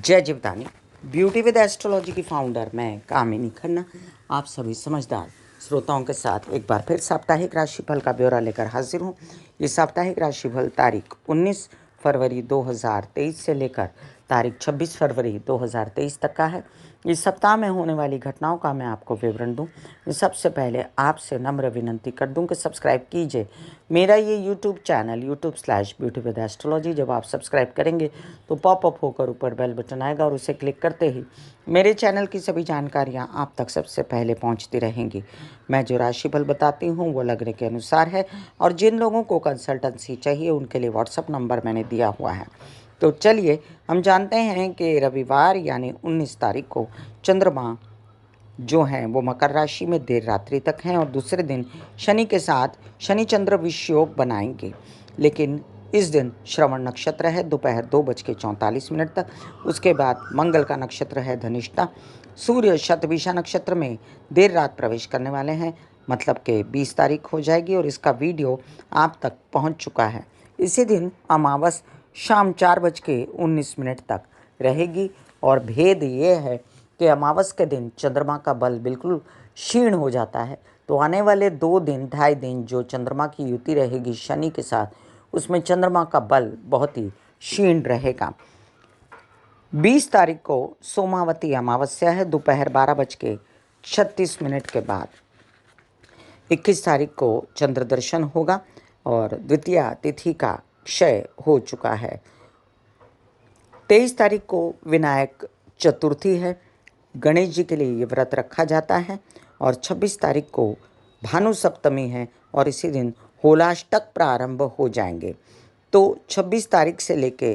जय Jivdani. Beauty with astrology की founder मैं कामिनी खन्ना आप सभी समझदार श्रोताओं के साथ एक बार फिर साप्ताहिक राशिफल का ब्यौरा लेकर हाजिर हूँ। ये साप्ताहिक राशिफल तारीख 19 फरवरी 2023 से लेकर तारीख 26 फरवरी 2023 तक का है। इस सप्ताह में होने वाली घटनाओं का मैं आपको विवरण दूं। सबसे पहले आपसे नम्र विनंती कर दूं कि सब्सक्राइब कीजिए मेरा ये यूट्यूब चैनल YouTube/ब्यूटी विद एस्ट्रोलॉजी। जब आप सब्सक्राइब करेंगे तो पॉपअप होकर ऊपर बेल बटन आएगा और उसे क्लिक करते ही मेरे चैनल की सभी जानकारियां आप तक सबसे पहले पहुंचती रहेंगी। मैं जो राशिफल बताती हूं वो लग्न के अनुसार है और जिन लोगों को कंसल्टेंसी चाहिए उनके लिए व्हाट्सएप नंबर मैंने दिया हुआ है। तो चलिए हम जानते हैं कि रविवार यानी 19 तारीख को चंद्रमा जो हैं वो मकर राशि में देर रात्रि तक हैं और दूसरे दिन शनि के साथ शनि चंद्र विषयोग बनाएंगे। लेकिन इस दिन श्रवण नक्षत्र है दोपहर 2:44 तक। उसके बाद मंगल का नक्षत्र है धनिष्ठा। सूर्य शतभिषा नक्षत्र में देर रात प्रवेश करने वाले हैं, मतलब कि 20 तारीख हो जाएगी और इसका वीडियो आप तक पहुंच चुका है। इसी दिन अमावस शाम 4:19 तक रहेगी और भेद ये है कि अमावस के दिन चंद्रमा का बल बिल्कुल क्षीण हो जाता है। तो आने वाले 2-2.5 दिन जो चंद्रमा की युति रहेगी शनि के साथ, उसमें चंद्रमा का बल बहुत ही क्षीण रहेगा। 20 तारीख को सोमावती अमावस्या है दोपहर 12:36 के बाद। 21 तारीख को चंद्र दर्शन होगा और द्वितीया तिथि का क्षय हो चुका है। 23 तारीख को विनायक चतुर्थी है, गणेश जी के लिए ये व्रत रखा जाता है और 26 तारीख को भानु सप्तमी है और इसी दिन होलाष्टक प्रारंभ हो जाएंगे। तो 26 तारीख से लेके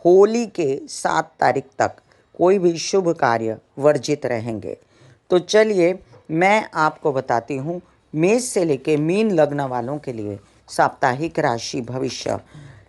होली के 7 तारीख तक कोई भी शुभ कार्य वर्जित रहेंगे। तो चलिए मैं आपको बताती हूँ मेष से लेके मीन लग्न वालों के लिए साप्ताहिक राशि भविष्य।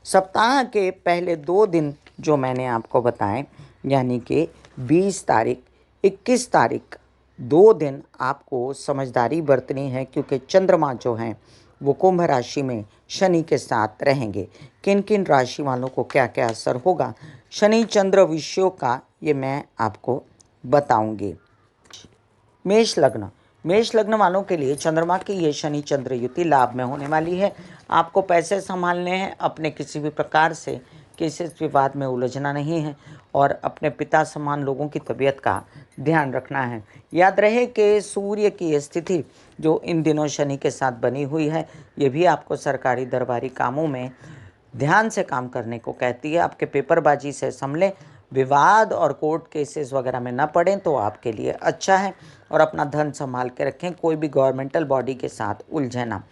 सप्ताह के पहले 2 दिन जो मैंने आपको बताएं यानी कि 20 तारीख 21 तारीख 2 दिन आपको समझदारी बरतनी है, क्योंकि चंद्रमा जो हैं वो कुंभ राशि में शनि के साथ रहेंगे। किन किन राशि वालों को क्या क्या असर होगा शनि चंद्र विषयों का, ये मैं आपको बताऊंगी। मेष लग्न वालों के लिए चंद्रमा की ये शनि चंद्र युति लाभ में होने वाली है। आपको पैसे संभालने हैं, अपने किसी भी प्रकार से किसी विवाद में उलझना नहीं है और अपने पिता समान लोगों की तबीयत का ध्यान रखना है। याद रहे कि सूर्य की स्थिति जो इन दिनों शनि के साथ बनी हुई है, ये भी आपको सरकारी दरबारी कामों में ध्यान से काम करने को कहती है। आपके पेपरबाजी से संभलें, विवाद और कोर्ट केसेस वगैरह में न पड़ें तो आपके लिए अच्छा है और अपना धन संभाल के रखें, कोई भी गवर्नमेंटल बॉडी के साथ उलझे ना।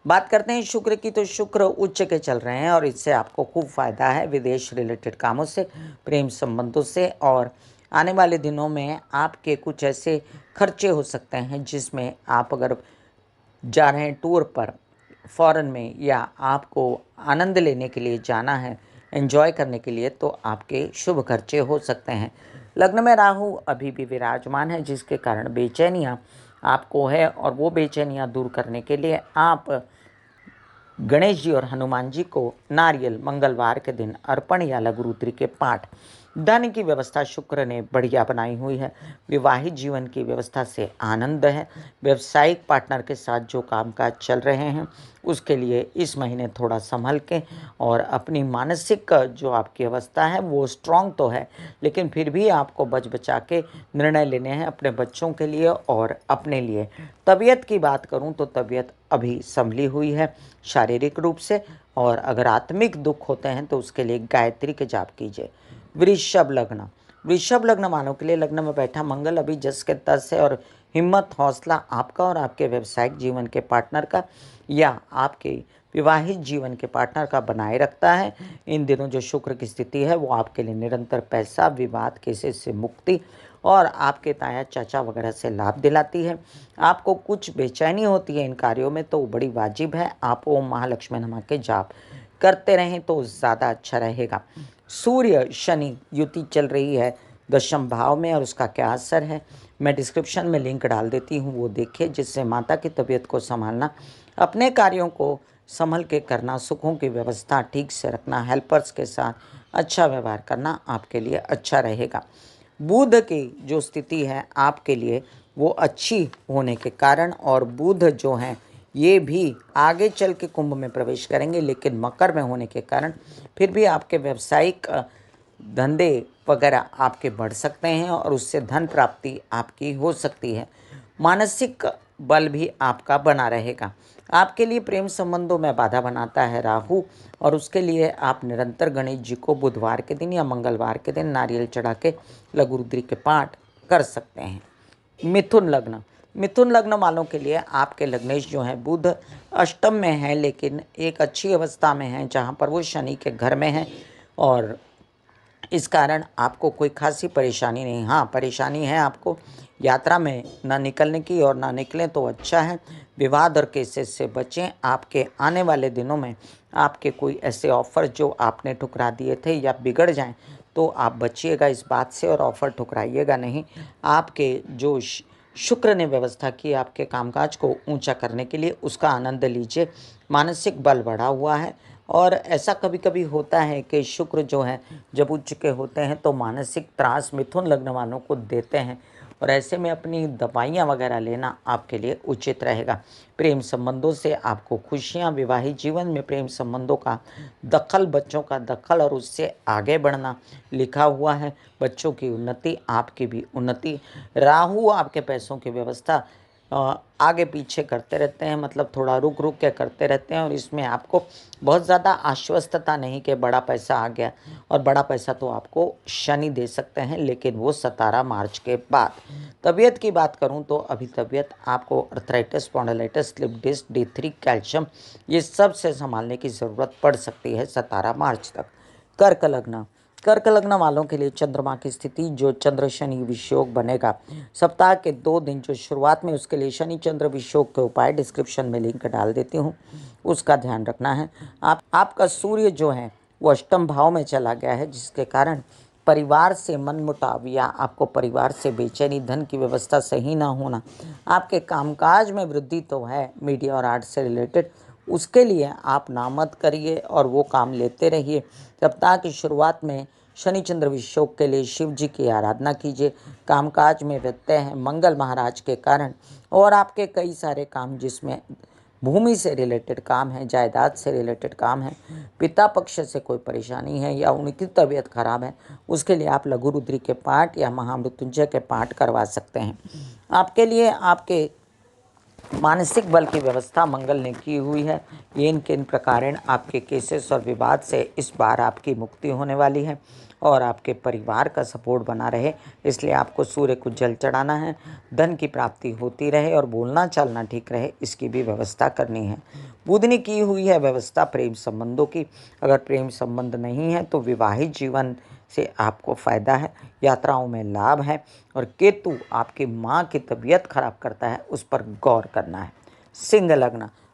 बात करते हैं शुक्र की, तो शुक्र उच्च के चल रहे हैं और इससे आपको खूब फायदा है विदेश रिलेटेड कामों से, प्रेम संबंधों से, और आने वाले दिनों में आपके कुछ ऐसे खर्चे हो सकते हैं जिसमें आप अगर जा रहे हैं टूर पर फॉरेन में या आपको आनंद लेने के लिए जाना है, एंजॉय करने के लिए, तो आपके शुभ खर्चे हो सकते हैं। लग्न में राहु अभी भी विराजमान है जिसके कारण बेचैनियाँ आपको है और वो बेचैनियाँ दूर करने के लिए आप गणेश जी और हनुमान जी को नारियल मंगलवार के दिन अर्पण या लघु रुद्री के पाठ। धन की व्यवस्था शुक्र ने बढ़िया बनाई हुई है। विवाहित जीवन की व्यवस्था से आनंद है। व्यवसायिक पार्टनर के साथ जो कामकाज चल रहे हैं उसके लिए इस महीने थोड़ा संभल के और अपनी मानसिक जो आपकी अवस्था है वो स्ट्रांग तो है, लेकिन फिर भी आपको बच बचा के निर्णय लेने हैं अपने बच्चों के लिए और अपने लिए। तबीयत की बात करूं तो तबीयत अभी संभली हुई है शारीरिक रूप से, और अगर आत्मिक दुख होते हैं तो उसके लिए गायत्री के जाप कीजिए। वृषभ लग्न वालों के लिए लग्न में बैठा मंगल अभी जस के तस है और हिम्मत हौसला आपका और आपके व्यवसायिक जीवन के पार्टनर का या आपके विवाहित जीवन के पार्टनर का बनाए रखता है। इन दिनों जो शुक्र की स्थिति है वो आपके लिए निरंतर पैसा, विवाद, केसेस से मुक्ति और आपके ताया चाचा वगैरह से लाभ दिलाती है। आपको कुछ बेचैनी होती है इन कार्यों में तो बड़ी वाजिब है आप ओम महालक्ष्मी नमः के जाप करते रहें तो ज़्यादा अच्छा रहेगा। सूर्य शनि युति चल रही है 10वें भाव में और उसका क्या असर है मैं डिस्क्रिप्शन में लिंक डाल देती हूँ, वो देखिए, जिससे माता की तबीयत को संभालना, अपने कार्यों को संभल के करना, सुखों की व्यवस्था ठीक से रखना, हेल्पर्स के साथ अच्छा व्यवहार करना आपके लिए अच्छा रहेगा। बुध की जो स्थिति है आपके लिए वो अच्छी होने के कारण, और बुध जो हैं ये भी आगे चल के कुंभ में प्रवेश करेंगे, लेकिन मकर में होने के कारण फिर भी आपके व्यावसायिक धंधे वगैरह आपके बढ़ सकते हैं और उससे धन प्राप्ति आपकी हो सकती है। मानसिक बल भी आपका बना रहेगा। आपके लिए प्रेम संबंधों में बाधा बनाता है राहु, और उसके लिए आप निरंतर गणेश जी को बुधवार के दिन या मंगलवार के दिन नारियल चढ़ा के लघु रुद्री के पाठ कर सकते हैं। मिथुन लग्न वालों के लिए आपके लग्नेश जो हैं बुध अष्टम में है, लेकिन एक अच्छी अवस्था में है जहाँ पर वो शनि के घर में है, और इस कारण आपको कोई खासी परेशानी नहीं। हाँ, परेशानी है आपको यात्रा में ना निकलने की, और ना निकलें तो अच्छा है। विवाद और केसेस से बचें। आपके आने वाले दिनों में आपके कोई ऐसे ऑफ़र जो आपने ठुकरा दिए थे या बिगड़ जाएं तो आप बचिएगा इस बात से, और ऑफ़र ठुकराइएगा नहीं। आपके जो शुक्र ने व्यवस्था की आपके कामकाज को ऊंचा करने के लिए, उसका आनंद लीजिए। मानसिक बल बढ़ा हुआ है, और ऐसा कभी कभी होता है कि शुक्र जो है जब उच्च के होते हैं तो मानसिक त्रास मिथुन लग्न वालों को देते हैं, और ऐसे में अपनी दवाइयाँ वगैरह लेना आपके लिए उचित रहेगा। प्रेम संबंधों से आपको खुशियाँ, विवाहित जीवन में प्रेम संबंधों का दखल, बच्चों का दखल और उससे आगे बढ़ना लिखा हुआ है। बच्चों की उन्नति, आपकी भी उन्नति। राहु आपके पैसों की व्यवस्था आगे पीछे करते रहते हैं, मतलब थोड़ा रुक रुक के करते रहते हैं, और इसमें आपको बहुत ज़्यादा आश्वस्तता नहीं कि बड़ा पैसा आ गया, और बड़ा पैसा तो आपको शनि दे सकते हैं, लेकिन वो 17 मार्च के बाद। तबीयत की बात करूं तो अभी तबीयत आपको arthritis, spondylitis, slip disc, D3, calcium, ये सब से संभालने की ज़रूरत पड़ सकती है 17 मार्च तक। कर्क लग्न वालों के लिए चंद्रमा की स्थिति जो चंद्र शनि विषयोग बनेगा सप्ताह के 2 दिन जो शुरुआत में, उसके लिए शनि चंद्र विषयोग के उपाय डिस्क्रिप्शन में लिंक डाल देती हूँ, उसका ध्यान रखना है। आपका सूर्य जो है वो अष्टम भाव में चला गया है, जिसके कारण परिवार से मनमुटाव या आपको परिवार से बेचैनी, धन की व्यवस्था सही ना होना, आपके कामकाज में वृद्धि तो है मीडिया और आर्ट से रिलेटेड, उसके लिए आप ना मत करिए और वो काम लेते रहिए। सप्ताह की शुरुआत में शनि चंद्र विषयोग के लिए शिव जी की आराधना कीजिए। कामकाज में व्यत्यय है मंगल महाराज के कारण, और आपके कई सारे काम जिसमें भूमि से रिलेटेड काम है, जायदाद से रिलेटेड काम है, पिता पक्ष से कोई परेशानी है या उनकी तबीयत खराब है, उसके लिए आप लघु रुद्री के पाठ या महामृत्युंजय के पाठ करवा सकते हैं। आपके लिए आपके मानसिक बल की व्यवस्था मंगल ने की हुई है। इन किन प्रकारेण आपके केसेस और विवाद से इस बार आपकी मुक्ति होने वाली है, और आपके परिवार का सपोर्ट बना रहे, इसलिए आपको सूर्य को जल चढ़ाना है। धन की प्राप्ति होती रहे और बोलना चालना ठीक रहे, इसकी भी व्यवस्था करनी है। बुध ने की हुई है व्यवस्था प्रेम संबंधों की। अगर प्रेम संबंध नहीं है तो विवाहित जीवन से आपको फ़ायदा है, यात्राओं में लाभ है, और केतु आपकी माँ की तबीयत खराब करता है, उस पर गौर करना है।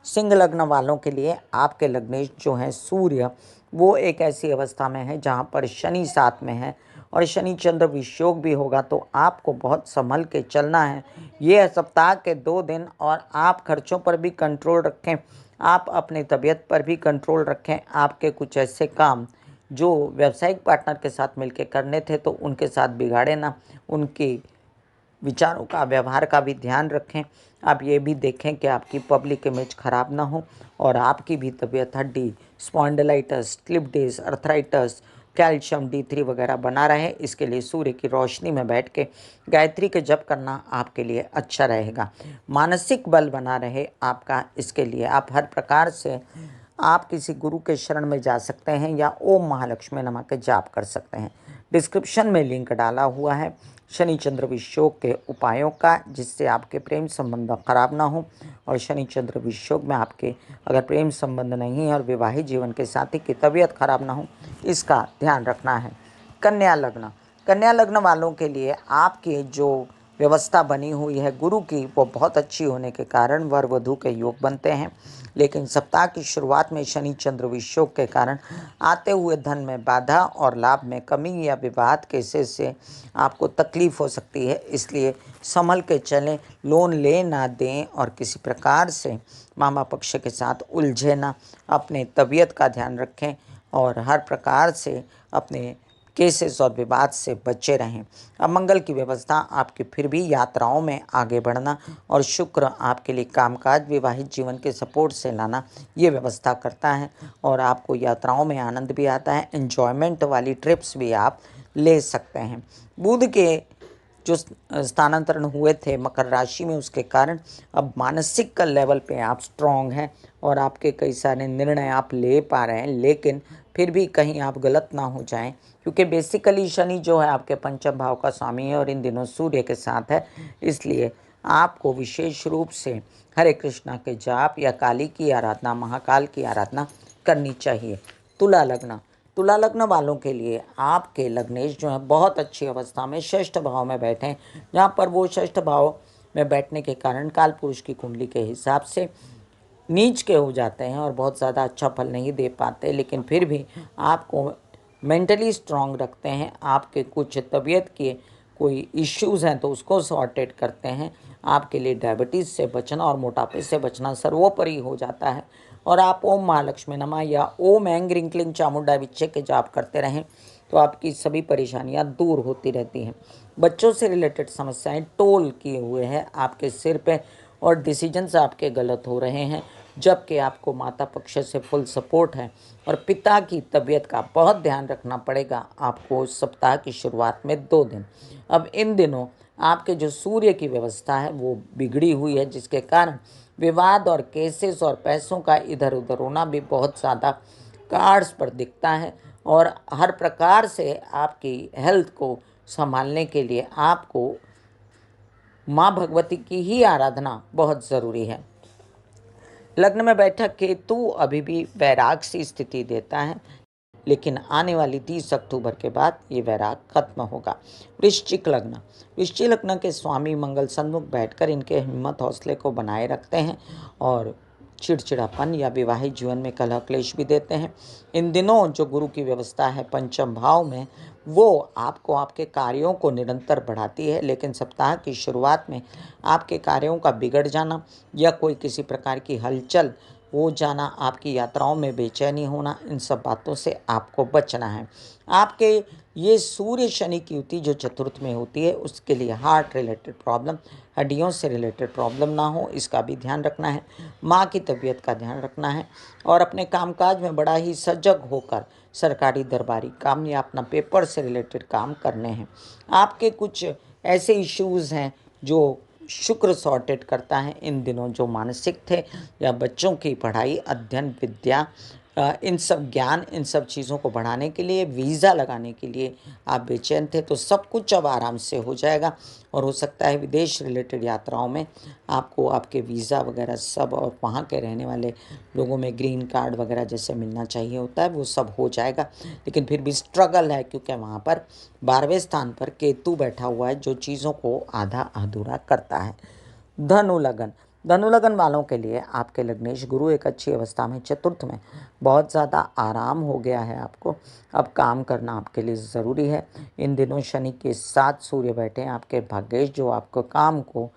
सिंह लग्न वालों के लिए आपके लग्नेश जो हैं सूर्य, वो एक ऐसी अवस्था में है जहाँ पर शनि साथ में है, और शनि चंद्र विषयोग भी होगा, तो आपको बहुत संभल के चलना है। ये सप्ताह के 2 दिन, और आप खर्चों पर भी कंट्रोल रखें, आप अपनी तबीयत पर भी कंट्रोल रखें। आपके कुछ ऐसे काम जो व्यावसायिक पार्टनर के साथ मिलकर करने थे तो उनके साथ बिगाड़े ना, उनके विचारों का, व्यवहार का भी ध्यान रखें। आप ये भी देखें कि आपकी पब्लिक इमेज खराब ना हो, और आपकी भी तबीयत, हड्डी, spondylitis, slip disc, arthritis, calcium, D3 वगैरह बना रहे, इसके लिए सूर्य की रोशनी में बैठ के गायत्री के जप करना आपके लिए अच्छा रहेगा। मानसिक बल बना रहे आपका, इसके लिए आप हर प्रकार से आप किसी गुरु के शरण में जा सकते हैं या ओम महालक्ष्मी नमः के जाप कर सकते हैं। डिस्क्रिप्शन में लिंक डाला हुआ है शनि चंद्र विषयोग के उपायों का, जिससे आपके प्रेम संबंध खराब ना हो, और शनि चंद्र विषयोग में आपके अगर प्रेम संबंध नहीं है और विवाहित जीवन के साथी की तबीयत खराब ना हो, इसका ध्यान रखना है। कन्या लग्न वालों के लिए आपकी जो व्यवस्था बनी हुई है गुरु की, वो बहुत अच्छी होने के कारण वर वधू के योग बनते हैं, लेकिन सप्ताह की शुरुआत में शनि चंद्र विषयोग के कारण आते हुए धन में बाधा और लाभ में कमी या विवाद केसेस से आपको तकलीफ हो सकती है, इसलिए संभल के चलें, लोन ले ना दें, और किसी प्रकार से मामा पक्ष के साथ उलझे ना। अपने तबीयत का ध्यान रखें, और हर प्रकार से अपने केसेस और विवाद से बचे रहें। अब मंगल की व्यवस्था आपकी फिर भी यात्राओं में आगे बढ़ना और शुक्र आपके लिए कामकाज विवाहित जीवन के सपोर्ट से लाना ये व्यवस्था करता है और आपको यात्राओं में आनंद भी आता है। एंजॉयमेंट वाली ट्रिप्स भी आप ले सकते हैं। बुध के जो स्थानांतरण हुए थे मकर राशि में, उसके कारण अब मानसिक लेवल पे आप स्ट्रांग हैं और आपके कई सारे निर्णय आप ले पा रहे हैं, लेकिन फिर भी कहीं आप गलत ना हो जाएं, क्योंकि बेसिकली शनि जो है आपके पंचम भाव का स्वामी है और इन दिनों सूर्य के साथ है। इसलिए आपको विशेष रूप से हरे कृष्णा के जाप या काली की आराधना, महाकाल की आराधना करनी चाहिए। तुला लग्न वालों के लिए आपके लग्नेश जो है बहुत अच्छी अवस्था में षष्ठ भाव में बैठे हैं, जहाँ पर वो षष्ठ भाव में बैठने के कारण काल पुरुष की कुंडली के हिसाब से नीच के हो जाते हैं और बहुत ज़्यादा अच्छा फल नहीं दे पाते, लेकिन फिर भी आपको मेंटली स्ट्रांग रखते हैं। आपके कुछ तबीयत के कोई इश्यूज़ हैं तो उसको सॉर्टेड करते हैं। आपके लिए डायबिटीज़ से बचना और मोटापे से बचना सर्वोपरि हो जाता है। और आप ओम महालक्ष्मी नमः या ओम ऐं ह्रीं क्लीं चामुंडा विच्चे के जाप करते रहें तो आपकी सभी परेशानियां दूर होती रहती हैं। बच्चों से रिलेटेड समस्याएं टोल किए हुए हैं आपके सिर पे और डिसीजंस आपके गलत हो रहे हैं, जबकि आपको माता पक्ष से फुल सपोर्ट है। और पिता की तबीयत का बहुत ध्यान रखना पड़ेगा आपको सप्ताह की शुरुआत में 2 दिन। अब इन दिनों आपके जो सूर्य की व्यवस्था है वो बिगड़ी हुई है, जिसके कारण विवाद और केसेस और पैसों का इधर उधर होना भी बहुत ज़्यादा कार्ड्स पर दिखता है। और हर प्रकार से आपकी हेल्थ को संभालने के लिए आपको माँ भगवती की ही आराधना बहुत ज़रूरी है। लग्न में बैठा केतु अभी भी वैराग सी स्थिति देता है, लेकिन आने वाली 30 अक्टूबर के बाद ये वैराग खत्म होगा। वृश्चिक लग्न के स्वामी मंगल सन्मुख बैठकर इनके हिम्मत हौसले को बनाए रखते हैं और चिड़चिड़ापन या विवाहित जीवन में कलह क्लेश भी देते हैं। इन दिनों जो गुरु की व्यवस्था है पंचम भाव में, वो आपको आपके कार्यों को निरंतर बढ़ाती है, लेकिन सप्ताह की शुरुआत में आपके कार्यों का बिगड़ जाना या कोई किसी प्रकार की हलचल हो जाना, आपकी यात्राओं में बेचैनी होना, इन सब बातों से आपको बचना है। आपके ये सूर्य शनि की युति जो चतुर्थ में होती है, उसके लिए हार्ट रिलेटेड प्रॉब्लम, हड्डियों से रिलेटेड प्रॉब्लम ना हो, इसका भी ध्यान रखना है। माँ की तबीयत का ध्यान रखना है और अपने कामकाज में बड़ा ही सजग होकर सरकारी दरबारी काम या अपना पेपर से रिलेटेड काम करने हैं। आपके कुछ ऐसे इश्यूज़ हैं जो शुक्र सॉर्टेड करता है इन दिनों, जो मानसिक थे या बच्चों की पढ़ाई, अध्ययन, विद्या, इन सब ज्ञान, इन सब चीज़ों को बढ़ाने के लिए, वीज़ा लगाने के लिए आप बेचैन थे, तो सब कुछ अब आराम से हो जाएगा। और हो सकता है विदेश रिलेटेड यात्राओं में आपको आपके वीज़ा वगैरह सब और वहाँ के रहने वाले लोगों में ग्रीन कार्ड वगैरह जैसे मिलना चाहिए होता है वो सब हो जाएगा। लेकिन फिर भी स्ट्रगल है, क्योंकि वहाँ पर 12वें स्थान पर केतु बैठा हुआ है जो चीज़ों को आधा अधूरा करता है। धनु लगन वालों के लिए आपके लग्नेश गुरु एक अच्छी अवस्था में चतुर्थ में, बहुत ज़्यादा आराम हो गया है आपको। अब काम करना आपके लिए ज़रूरी है। इन दिनों शनि के साथ सूर्य बैठे हैं आपके भाग्येश, जो आपको काम को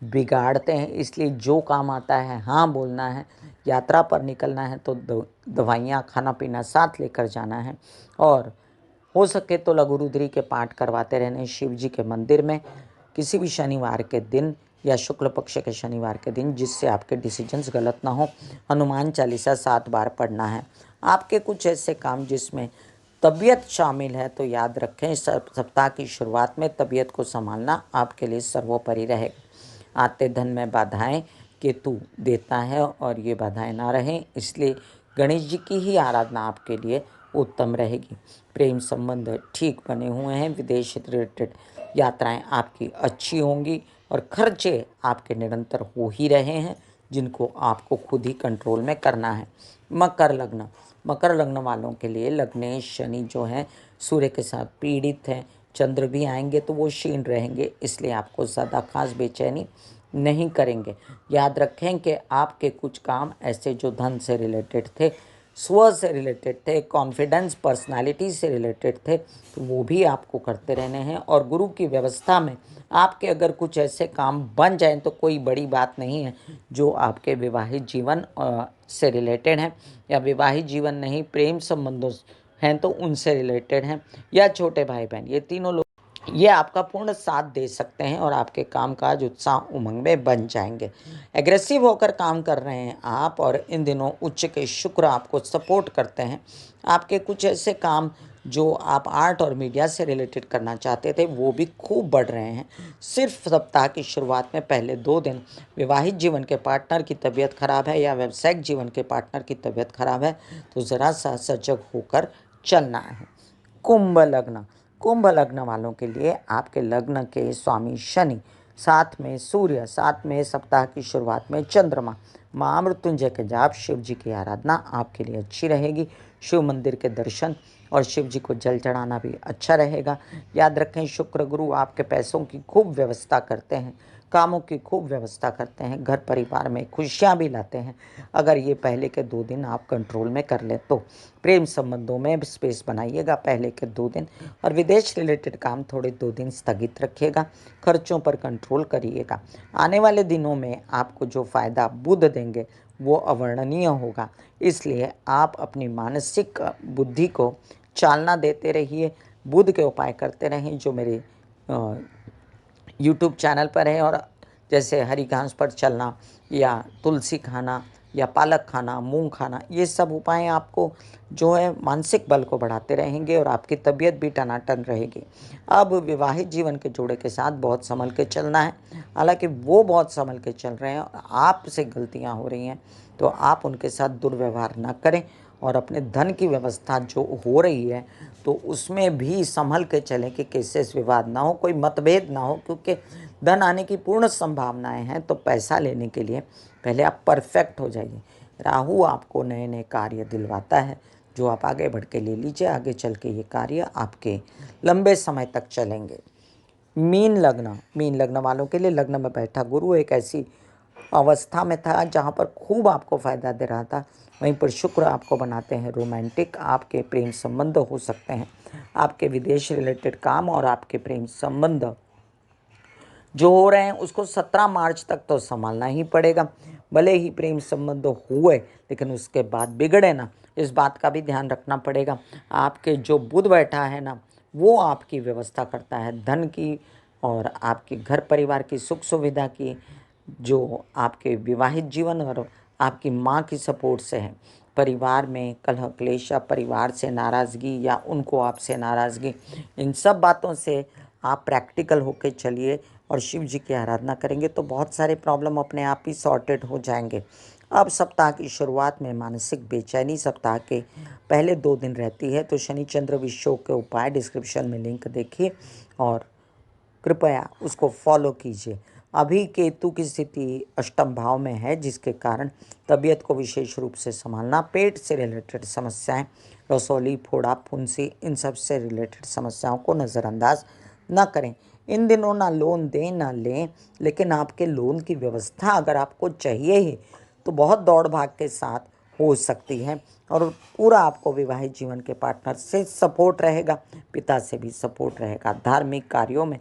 बिगाड़ते हैं। इसलिए जो काम आता है हाँ बोलना है। यात्रा पर निकलना है तो दवाइयाँ खाना पीना साथ लेकर जाना है और हो सके तो लघु रुद्री के पाठ करवाते रहने शिव जी के मंदिर में किसी भी शनिवार के दिन या शुक्ल पक्ष के शनिवार के दिन, जिससे आपके डिसीजंस गलत ना हो। हनुमान चालीसा 7 बार पढ़ना है। आपके कुछ ऐसे काम जिसमें तबीयत शामिल है तो याद रखें, सप्ताह की शुरुआत में तबीयत को संभालना आपके लिए सर्वोपरि रहेगा। आते धन में बाधाएं केतु देता है और ये बाधाएं ना रहें, इसलिए गणेश जी की ही आराधना आपके लिए उत्तम रहेगी। प्रेम संबंध ठीक बने हुए हैं। विदेश रिलेटेड यात्राएं आपकी अच्छी होंगी और खर्चे आपके निरंतर हो ही रहे हैं, जिनको आपको खुद ही कंट्रोल में करना है। मकर लग्न वालों के लिए लग्नेश शनि जो है सूर्य के साथ पीड़ित हैं। चंद्र भी आएंगे तो वो क्षीण रहेंगे, इसलिए आपको ज़्यादा खास बेचैनी नहीं करेंगे। याद रखें कि आपके कुछ काम ऐसे जो धन से रिलेटेड थे स्व से रिलेटेड थे, कॉन्फिडेंस पर्सनालिटी से रिलेटेड थे, तो वो भी आपको करते रहने हैं। और गुरु की व्यवस्था में आपके अगर कुछ ऐसे काम बन जाएं तो कोई बड़ी बात नहीं है, जो आपके विवाहित जीवन से रिलेटेड हैं, या विवाहित जीवन नहीं प्रेम संबंधों हैं तो उनसे रिलेटेड हैं, या छोटे भाई बहन, ये तीनों लोग ये आपका पूर्ण साथ दे सकते हैं और आपके कामकाज उत्साह उमंग में बन जाएंगे। एग्रेसिव होकर काम कर रहे हैं आप, और इन दिनों उच्च के शुक्र आपको सपोर्ट करते हैं। आपके कुछ ऐसे काम जो आप आर्ट और मीडिया से रिलेटेड करना चाहते थे वो भी खूब बढ़ रहे हैं। सिर्फ सप्ताह की शुरुआत में पहले 2 दिन विवाहित जीवन के पार्टनर की तबीयत खराब है या व्यावसायिक जीवन के पार्टनर की तबीयत खराब है, तो ज़रा सा सजग होकर चलना है। कुंभ लग्न, कुंभ लग्न वालों के लिए आपके लग्न के स्वामी शनि, साथ में सूर्य, साथ में सप्ताह की शुरुआत में चंद्रमा, माँ मृत्युंजय के जाप, शिव जी की आराधना आपके लिए अच्छी रहेगी। शिव मंदिर के दर्शन और शिव जी को जल चढ़ाना भी अच्छा रहेगा। याद रखें, शुक्र गुरु आपके पैसों की खूब व्यवस्था करते हैं, कामों की खूब व्यवस्था करते हैं, घर परिवार में खुशियाँ भी लाते हैं। अगर ये पहले के 2 दिन आप कंट्रोल में कर लें तो प्रेम संबंधों में स्पेस बनाइएगा पहले के 2 दिन, और विदेश रिलेटेड काम थोड़े 2 दिन स्थगित रखिएगा। खर्चों पर कंट्रोल करिएगा। आने वाले दिनों में आपको जो फ़ायदा बुध देंगे वो अवर्णनीय होगा, इसलिए आप अपनी मानसिक बुद्धि को चालना देते रहिए, बुध के उपाय करते रहें जो मेरे यूट्यूब चैनल पर है। और जैसे हरी घास पर चलना, या तुलसी खाना, या पालक खाना, मूंग खाना, ये सब उपाय आपको जो है मानसिक बल को बढ़ाते रहेंगे और आपकी तबीयत भी टनाटन रहेगी। अब विवाहित जीवन के जोड़े के साथ बहुत संभल के चलना है। हालांकि वो बहुत संभल के चल रहे हैं और आपसे गलतियां हो रही हैं, तो आप उनके साथ दुर्व्यवहार न करें। और अपने धन की व्यवस्था जो हो रही है तो उसमें भी संभल के चलें कि केसेस विवाद ना हो, कोई मतभेद ना हो, क्योंकि धन आने की पूर्ण संभावनाएं हैं। तो पैसा लेने के लिए पहले आप परफेक्ट हो जाइए। राहु आपको नए नए कार्य दिलवाता है जो आप आगे बढ़ के ले लीजिए, आगे चल के ये कार्य आपके लंबे समय तक चलेंगे। मीन लग्न, मीन लग्न वालों के लिए लग्न में बैठा गुरु एक ऐसी अवस्था में था जहाँ पर खूब आपको फ़ायदा दे रहा था, वहीं पर शुक्र आपको बनाते हैं रोमांटिक। आपके प्रेम संबंध हो सकते हैं, आपके विदेश रिलेटेड काम और आपके प्रेम संबंध जो हो रहे हैं उसको 17 मार्च तक तो संभालना ही पड़ेगा। भले ही प्रेम संबंध हुए लेकिन उसके बाद बिगड़े ना, इस बात का भी ध्यान रखना पड़ेगा। आपके जो बुध बैठा है ना, वो आपकी व्यवस्था करता है धन की और आपके घर परिवार की सुख सुविधा की, जो आपके विवाहित जीवन और आपकी माँ की सपोर्ट से है। परिवार में कलह क्लेश या परिवार से नाराज़गी या उनको आपसे नाराज़गी, इन सब बातों से आप प्रैक्टिकल होके चलिए और शिव जी की आराधना करेंगे तो बहुत सारे प्रॉब्लम अपने आप ही सॉर्टेड हो जाएंगे। अब सप्ताह की शुरुआत में मानसिक बेचैनी सप्ताह के पहले 2 दिन रहती है, तो शनि चंद्र विषयों के उपाय डिस्क्रिप्शन में लिंक देखिए और कृपया उसको फॉलो कीजिए। अभी केतु की स्थिति अष्टम भाव में है, जिसके कारण तबीयत को विशेष रूप से संभालना, पेट से रिलेटेड समस्याएं, रसौली, फोड़ा, फुंसी, इन सब से रिलेटेड समस्याओं को नज़रअंदाज न करें। इन दिनों ना लोन दें ना लें, लेकिन आपके लोन की व्यवस्था अगर आपको चाहिए ही तो बहुत दौड़ भाग के साथ हो सकती है। और पूरा आपको विवाहित जीवन के पार्टनर से सपोर्ट रहेगा, पिता से भी सपोर्ट रहेगा, धार्मिक कार्यों में